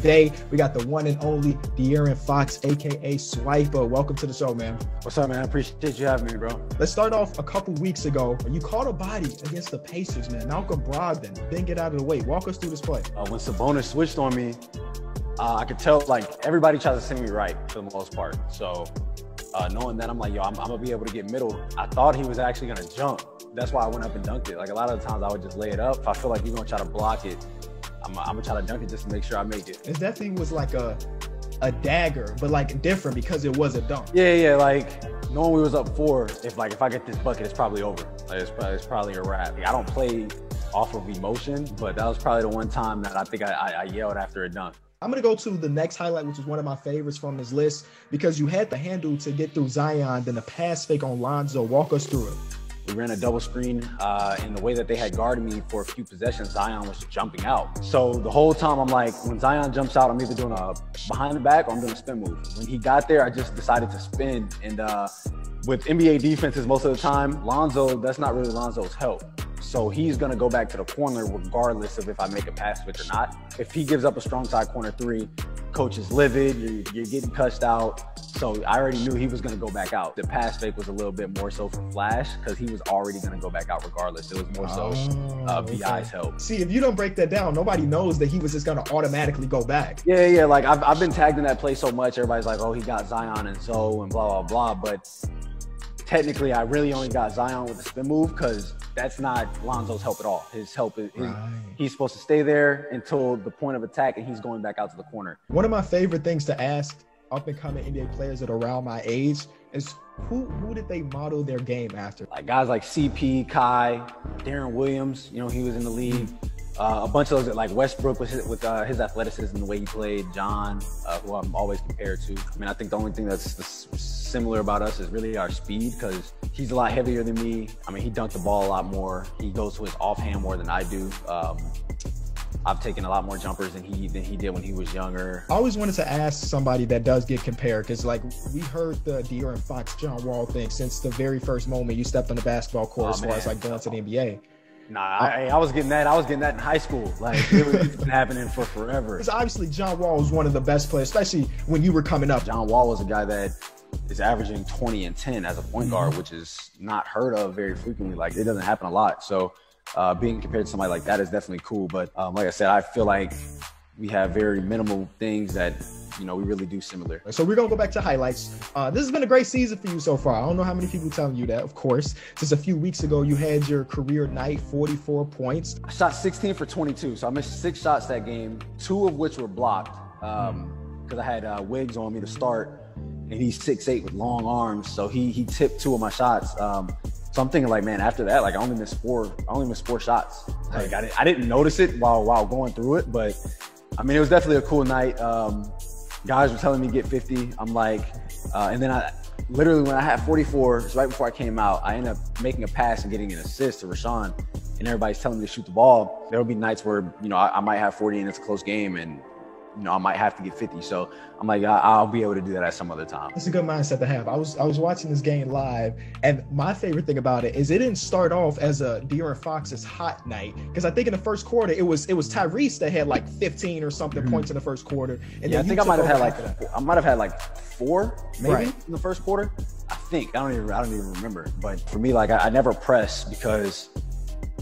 today we got the one and only DeAaron Fox, aka Swiper. Welcome to the show, man. What's up, man? I appreciate you having me, bro. Let's start off a couple weeks ago. You caught a body against the Pacers, man. Malcolm Brogdon didn't get out of the way. Walk us through this play. When Sabonis switched on me, I could tell, like, everybody tries to send me right for the most part. So knowing that, I'm like, yo, I'm going to be able to get middle. I thought he was actually going to jump. That's why I went up and dunked it. Like, a lot of the times I would just lay it up. If I feel like you're going to try to block it, I'm going to try to dunk it just to make sure I make it. It definitely was like a dagger, but like different because it was a dunk. Yeah, like knowing we was up 4, if I get this bucket, it's probably over. Like, it's probably a wrap. I don't play off of emotion, but that was probably the one time that I think I yelled after a dunk. I'm going to go to the next highlight, which is one of my favorites from this list, because you had the handle to get through Zion, then the pass fake on Lonzo. Walk us through it. We ran a double screen, and the way that they had guarded me for a few possessions, Zion was just jumping out. So the whole time I'm like, when Zion jumps out, I'm either doing a behind the back or I'm doing a spin move. When he got there, I just decided to spin. And with NBA defenses most of the time, Lonzo, that's not really Lonzo's help. So he's going to go back to the corner regardless of if I make a pass switch or not. If he gives up a strong side corner 3, coach is livid, you're getting cussed out. So I already knew he was going to go back out. The pass fake was a little bit more so for Flash because he was already going to go back out regardless. It was more so BI's help. See, if you don't break that down, nobody knows that he was just going to automatically go back. Yeah. Like I've been tagged in that play so much. Everybody's like, oh, he got Zion and Zoe and blah, blah, blah. But technically, I really only got Zion with the spin move because that's not Lonzo's help at all. His help is he's supposed to stay there until the point of attack, and he's going back out to the corner. One of my favorite things to ask up-and-coming NBA players that are around my age is who did they model their game after? Like guys like CP, Kai, Darren Williams, he was in the league. A bunch of those, like Westbrook with his athleticism, the way he played, John, who I'm always compared to. I mean, I think the only thing that's similar about us is really our speed because he's a lot heavier than me. I mean, he dunked the ball a lot more. He goes to his offhand more than I do. I've taken a lot more jumpers than he did when he was younger. I always wanted to ask somebody that does get compared because, like, we heard the DeAaron Fox, John Wall thing since the very first moment you stepped on the basketball court as far as, like, going to the NBA. Nah, I was getting that. I was getting that in high school. Like, it's been happening for forever. Because obviously John Wall was one of the best players, especially when you were coming up. John Wall was a guy that is averaging 20 and 10 as a point guard, which is not heard of very frequently. Like, it doesn't happen a lot. So being compared to somebody like that is definitely cool. But like I said, I feel like we have very minimal things that we really do similar. So we're gonna go back to highlights. This has been a great season for you so far. I don't know how many people telling you that, of course. Just a few weeks ago, you had your career night, 44 points. I shot 16 for 22, so I missed 6 shots that game, 2 of which were blocked because I had Wiggs on me to start, and he's 6'8" with long arms, so he tipped 2 of my shots. So I'm thinking, like, man, after that, like, I only missed 4 shots. Like, I didn't notice it while going through it, but I mean, it was definitely a cool night. Guys were telling me get 50. I'm like, and then I literally, when I had 44, so right before I came out, I ended up making a pass and getting an assist to Rashawn, and everybody's telling me to shoot the ball. There will be nights where, I might have 40 and it's a close game, and I might have to get 50. So I'm like, I'll be able to do that at some other time. It's a good mindset to have. I was watching this game live, and my favorite thing about it is it didn't start off as a DeAaron Fox's hot night, because I think in the first quarter it was Tyrese that had like 15 or something points in the first quarter. And yeah, I think I might have had like 4 maybe in the first quarter. I think I don't even remember. But for me, like, I never press because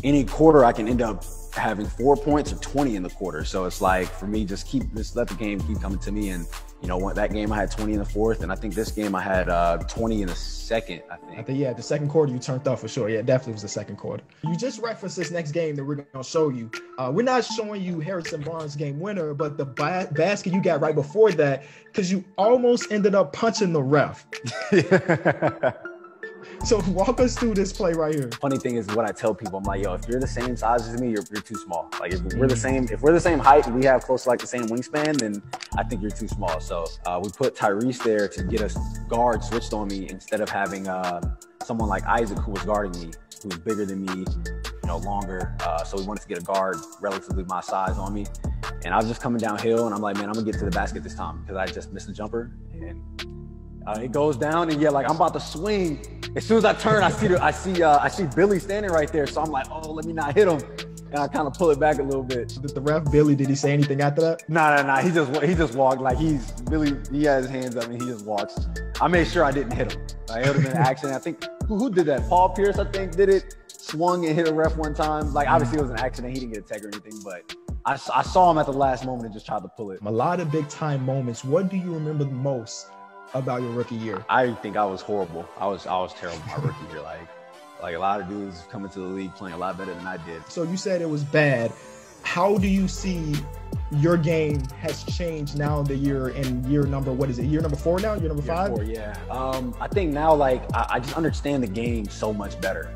any quarter I can end up having 4 points or 20 in the quarter. So it's like, for me, just let the game keep coming to me. And that game I had 20 in the fourth, and I think this game I had 20 in the second. I think the second quarter you turned up for sure. Yeah, it definitely was the second quarter. You just referenced this next game that we're gonna show you. We're not showing you Harrison Barnes' game winner, but the basket you got right before that, because you almost ended up punching the ref. So walk us through this play right here. Funny thing is what I tell people, I'm like, yo, if you're the same size as me, you're too small. Like, if we're the same height and we have close to like the same wingspan, then I think you're too small. So we put Tyrese there to get us guard switched on me instead of having someone like Isaac who was guarding me, who was bigger than me, longer. So we wanted to get a guard relatively my size on me. And I was just coming downhill, and I'm like, man, I'm gonna get to the basket this time because I just missed the jumper. And it goes down, and yeah, like, I'm about to swing. As soon as I turn, I see Billy standing right there. So I'm like, oh, let me not hit him. and I kind of pull it back a little bit. Did the ref, Billy, did he say anything after that? Nah. He just walked like he had his hands up and he just walks. I made sure I didn't hit him. Like, it would have been an accident. I think who did that? Paul Pierce, I think, did it. Swung and hit a ref one time. Like, obviously it was an accident. He didn't get a tag or anything, but I saw him at the last moment and just tried to pull it. A lot of big time moments. What do you remember the most about your rookie year? I think I was horrible. I was terrible my rookie year. Like a lot of dudes coming to the league playing a lot better than I did. So you said it was bad. How do you see your game has changed now that you're in year number, what is it? Year number 4 now? Year number 5? 4, yeah. I think now, like, I just understand the game so much better.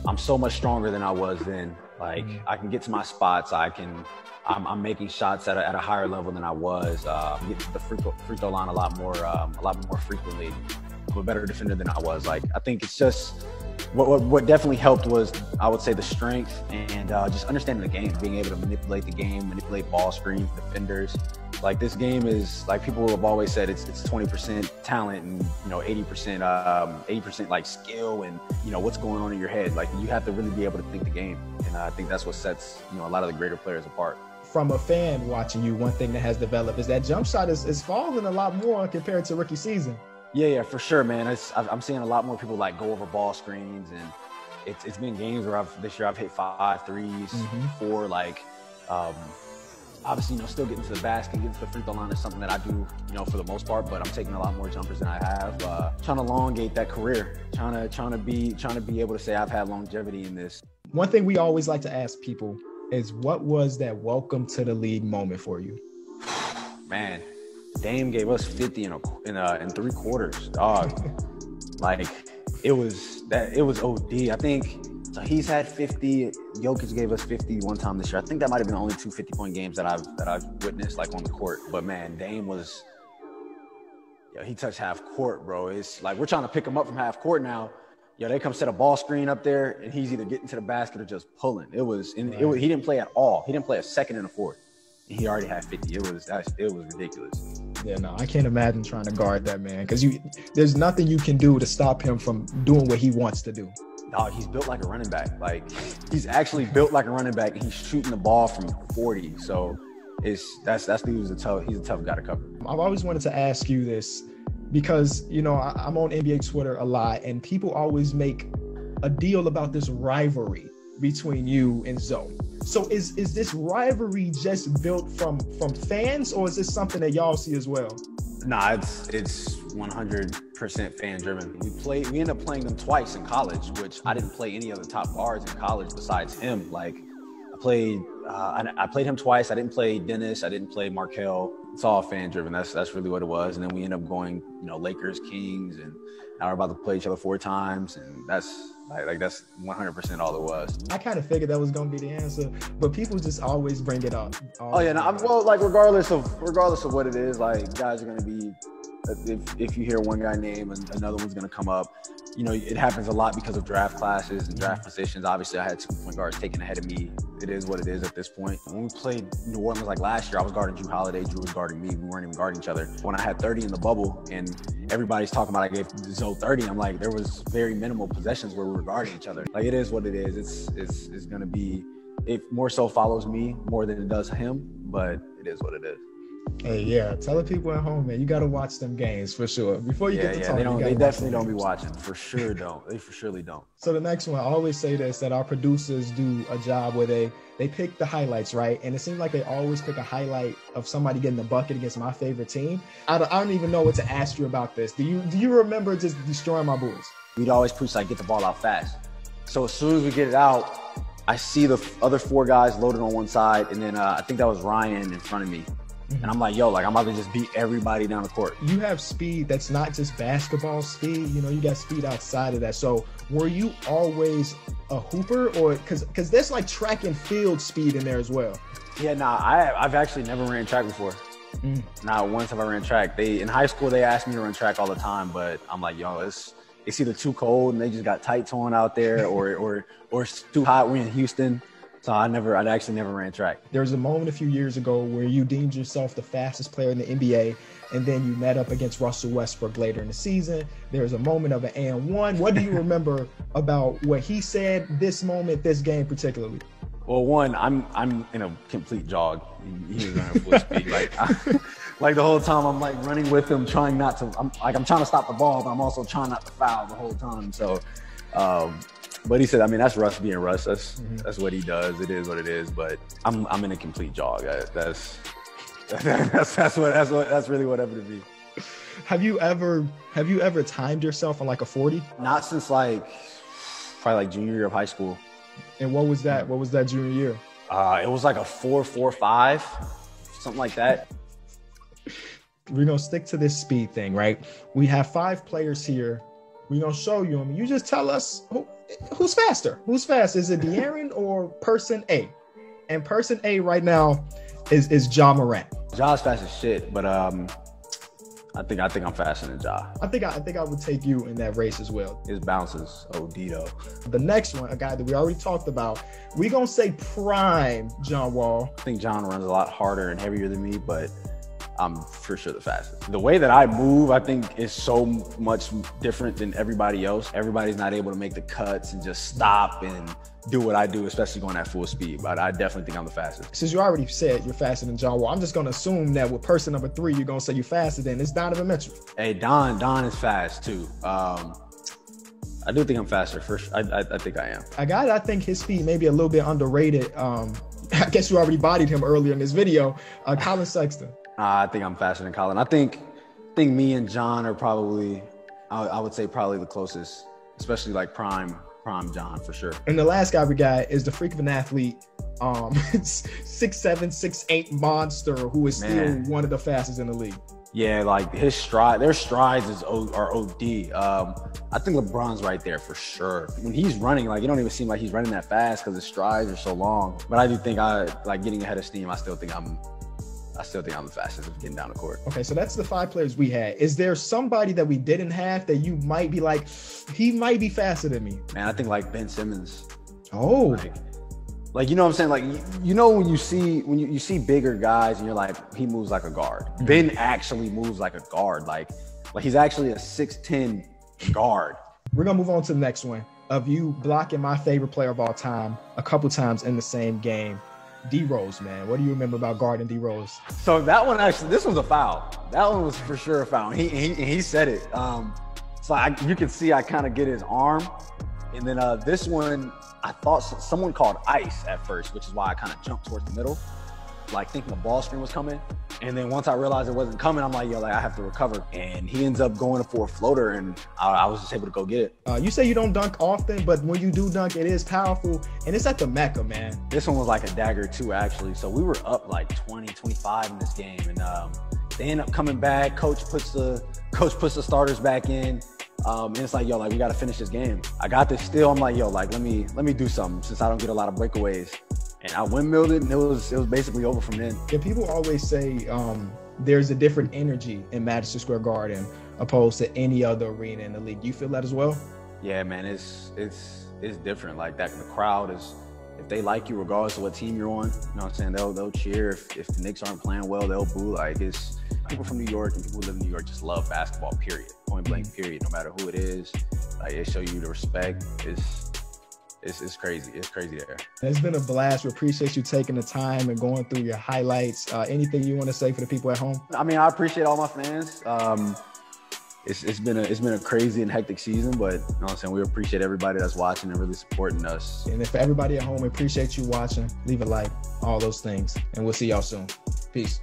I'm so much stronger than I was then. Like, I can get to my spots. I'm making shots at a higher level than I was. Getting to the free throw line a lot more frequently. I'm a better defender than I was. Like, I think it's just what definitely helped was, I would say, the strength and just understanding the game, being able to manipulate the game, manipulate ball screens, defenders. Like, this game is, like, people have always said it's 20% talent and 80% like skill and what's going on in your head. Like, you have to really be able to think the game, and I think that's what sets a lot of the greater players apart. From a fan watching you, one thing that has developed is that jump shot is falling a lot more compared to rookie season. Yeah, for sure, man. I'm seeing a lot more people like go over ball screens, and it's been games where this year I've hit 5 threes, 4. Like, obviously, still getting to the basket, getting to the free throw line is something that I do, for the most part. But I'm taking a lot more jumpers than I have. Trying to elongate that career, trying to be able to say I've had longevity in this. One thing we always like to ask people is, what was that welcome to the league moment for you? Man. Dame gave us 50 in 3 quarters, dog. Like, it was OD. I think so. He's had 50. Jokic gave us 50 one time this year. I think that might have been the only 2 50-point games that I've witnessed, like, on the court. But man, Dame was, he touched half court, bro. It's like we're trying to pick him up from half court now. They come set a ball screen up there, and he's either getting to the basket or just pulling. He didn't play at all. He didn't play a second and a fourth. He already had 50. It was ridiculous. Yeah, no, I can't imagine trying to guard that man, because there's nothing you can do to stop him from doing what he wants to do. Dog, he's built like a running back. Like, he's actually built like a running back, and he's shooting the ball from 40. So he's a tough guy to cover. I've always wanted to ask you this because I'm on NBA Twitter a lot, and people always make a deal about this rivalry between you and Zoe. So is this rivalry just built from fans, or is this something that y'all see as well? Nah, it's 100% fan driven. We ended up playing them twice in college, which I didn't play any other top guards in college besides him. Like, I played him twice. I didn't play Dennis. I didn't play Markel. It's all fan driven. That's really what it was. And then we ended up going, Lakers, Kings, and now we're about to play each other 4 times, and that's 100% all it was. I kind of figured that was gonna be the answer, but people just always bring it up. Regardless of what it is, like, guys are gonna be. If you hear one guy name, and another one's gonna come up. It happens a lot because of draft classes and draft positions. Obviously, I had 2 point guards taken ahead of me. It is what it is at this point. When we played New Orleans, like last year, I was guarding Drew Holiday. Drew was guarding me. We weren't even guarding each other. When I had 30 in the bubble, and everybody's talking about I gave Zoe 30, I'm like, there was very minimal possessions where we were guarding each other. Like, it is what it is. It's gonna be. It more so follows me more than it does him, but it is what it is. Hey, yeah, tell the people at home, man, you got to watch them games for sure. Before you get to talk, they definitely don't be watching. For sure don't. They for surely don't. So the next one, I always say this, that our producers do a job where they pick the highlights, right? And it seems like they always pick a highlight of somebody getting the bucket against my favorite team. I don't even know what to ask you about this. Do you remember just destroying my Bulls? We'd always preach, like, get the ball out fast. So as soon as we get it out, I see the other 4 guys loaded on one side, and then I think that was Ryan in front of me. And I'm like, I'm about to just beat everybody down the court. You have speed that's not just basketball speed. You got speed outside of that. So were you always a hooper, or because there's like track and field speed in there as well? Yeah, I've actually never ran track before. Not once have I ran track. In high school, they asked me to run track all the time, but I'm like, it's either too cold and they just got tights on out there, or it's too hot. We're in Houston. So So I actually never ran track. There was a moment a few years ago where you deemed yourself the fastest player in the NBA, and then you met up against Russell Westbrook later in the season. There was a moment of an and one. What do you remember about what he said, this moment, this game particularly? Well, one, I'm in a complete jog. He was running full speed. Like the whole time I'm like running with him, trying not to. I'm trying to stop the ball, but I'm also trying not to foul the whole time. So, but he said, I mean, that's Russ being Russ. That's what he does. It is what it is. But I'm in a complete jog. That's really what happened to me. Have you ever timed yourself on like a 40? Not since probably junior year of high school. And what was that? What was that junior year? It was like a 4.45, something like that. We're gonna stick to this speed thing, right? We have 5 players here. We're gonna show you them. You just tell us who's faster. Who's fast? Is it DeAaron or person A? And person A right now is Ja Morant. Ja's fast as shit, but I think I'm faster than Ja. I think I would take you in that race as well. His bounces OD though. The next one, a guy that we already talked about, we gonna say prime John Wall. I think John runs a lot harder and heavier than me, but I'm for sure the fastest. The way that I move, I think, is so much different than everybody else. Everybody's not able to make the cuts and just stop and do what I do, especially going at full speed. But I definitely think I'm the fastest. Since you already said you're faster than John Wall, I'm just gonna assume that with person number 3, you're gonna say you're faster than it's Donovan Mitchell. Hey, Don is fast too. I do think I'm faster. I think I am. A guy that I think his speed may be a little bit underrated. I guess you already bodied him earlier in this video. Colin Sexton. I think I'm faster than Colin. I think me and John are probably, I would say probably the closest, especially like prime John for sure. And the last guy we got is the freak of an athlete, 6'7", 6'8" monster who is still one of the fastest in the league. Yeah, like their strides are OD. I think LeBron's right there for sure. When he's running, like it don't even seem like he's running that fast because his strides are so long. But I do think getting ahead of steam. I still think I'm the fastest of getting down the court. Okay, so that's the 5 players we had. Is there somebody that we didn't have that you might be like, he might be faster than me? Man, I think like Ben Simmons. Oh. Like you know what I'm saying? Like you know when you see bigger guys and you're like, he moves like a guard. Mm-hmm. Ben actually moves like a guard. Like he's actually a 6'10" guard. We're gonna move on to the next one of you blocking my favorite player of all time a couple times in the same game. D-Rose, man. What do you remember about guarding D-Rose? So that one actually, this was a foul. That one was for sure a foul. He said it. So you can see I kind of get his arm. And then this one, I thought someone called ice at first, which is why I kind of jumped towards the middle, like thinking the ball screen was coming. And then once I realized it wasn't coming, I'm like, yo, I have to recover. And he ends up going for a floater, and I was just able to go get it. You say you don't dunk often, but when you do dunk, it is powerful. And it's at the Mecca, man. This one was like a dagger too, actually. So we were up like 20, 25 in this game. And they end up coming back. Coach puts the starters back in. And it's like, yo, we got to finish this game. I got this steal. I'm like, yo, let me do something since I don't get a lot of breakaways. And I windmilled it, and it was basically over from then. Yeah, people always say there's a different energy in Madison Square Garden opposed to any other arena in the league. Do you feel that as well? Yeah, man, it's different. Like that, the crowd is, if they like you, regardless of what team you're on, you know what I'm saying? They'll cheer. If the Knicks aren't playing well, they'll boo. Like it's people from New York and people who live in New York just love basketball. Period. Point blank. Period. No matter who it is, like it show you the respect. It's crazy. It's crazy there. It's been a blast. We appreciate you taking the time and going through your highlights. Anything you want to say for the people at home? I mean, I appreciate all my fans. It's been a crazy and hectic season, but you know what I'm saying, we appreciate everybody that's watching and really supporting us. And for everybody at home, we appreciate you watching. Leave a like, all those things, and we'll see y'all soon. Peace.